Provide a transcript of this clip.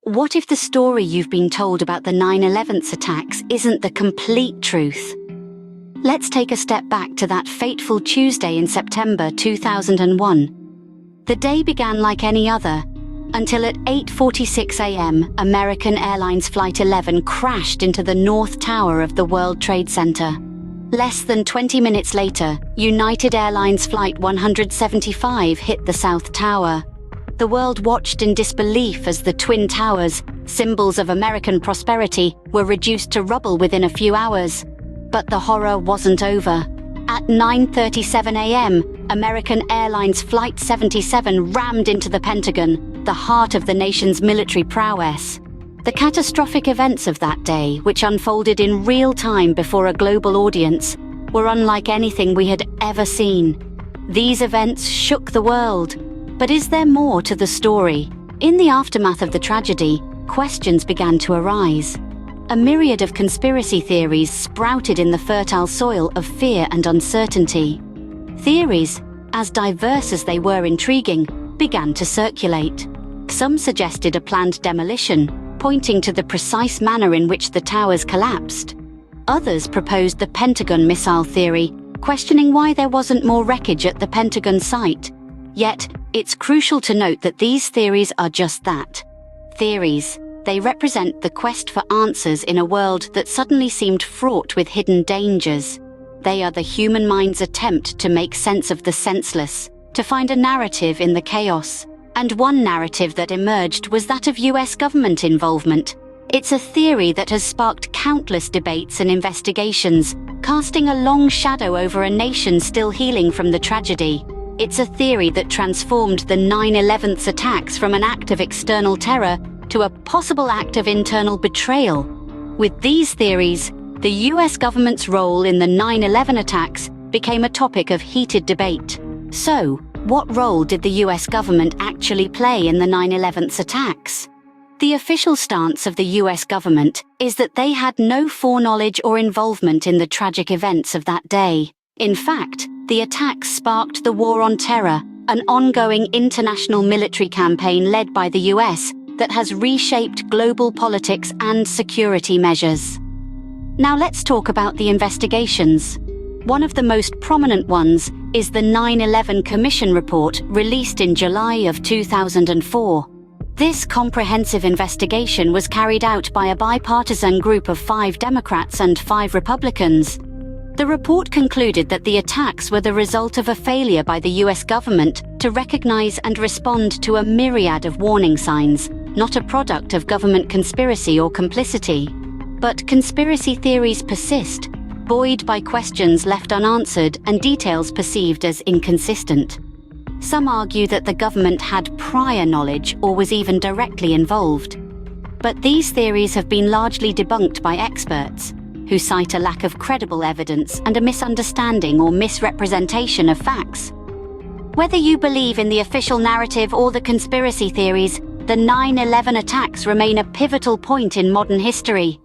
What if the story you've been told about the 9/11 attacks isn't the complete truth? Let's take a step back to that fateful Tuesday in September 2001. The day began like any other, until at 8:46 a.m., American Airlines Flight 11 crashed into the North Tower of the World Trade Center. Less than 20 minutes later, United Airlines Flight 175 hit the South Tower. The world watched in disbelief as the Twin Towers, symbols of American prosperity, were reduced to rubble within a few hours. But the horror wasn't over. At 9:37 a.m., American Airlines Flight 77 rammed into the Pentagon, the heart of the nation's military prowess. The catastrophic events of that day, which unfolded in real time before a global audience, were unlike anything we had ever seen. These events shook the world. But is there more to the story? In the aftermath of the tragedy, questions began to arise. A myriad of conspiracy theories sprouted in the fertile soil of fear and uncertainty. Theories, as diverse as they were intriguing, began to circulate. Some suggested a planned demolition, pointing to the precise manner in which the towers collapsed. Others proposed the Pentagon missile theory, questioning why there wasn't more wreckage at the Pentagon site. Yet, it's crucial to note that these theories are just that. Theories. They represent the quest for answers in a world that suddenly seemed fraught with hidden dangers. They are the human mind's attempt to make sense of the senseless, to find a narrative in the chaos. And one narrative that emerged was that of US government involvement. It's a theory that has sparked countless debates and investigations, casting a long shadow over a nation still healing from the tragedy. It's a theory that transformed the 9/11 attacks from an act of external terror to a possible act of internal betrayal. With these theories, the US government's role in the 9/11 attacks became a topic of heated debate. So, what role did the US government actually play in the 9/11 attacks? The official stance of the US government is that they had no foreknowledge or involvement in the tragic events of that day. In fact, the attacks sparked the War on Terror, an ongoing international military campaign led by the US that has reshaped global politics and security measures. Now let's talk about the investigations. One of the most prominent ones is the 9/11 Commission report released in July of 2004. This comprehensive investigation was carried out by a bipartisan group of 5 Democrats and 5 Republicans. The report concluded that the attacks were the result of a failure by the US government to recognize and respond to a myriad of warning signs, not a product of government conspiracy or complicity. But conspiracy theories persist, buoyed by questions left unanswered and details perceived as inconsistent. Some argue that the government had prior knowledge or was even directly involved. But these theories have been largely debunked by experts, who cite a lack of credible evidence and a misunderstanding or misrepresentation of facts. Whether you believe in the official narrative or the conspiracy theories, the 9/11 attacks remain a pivotal point in modern history.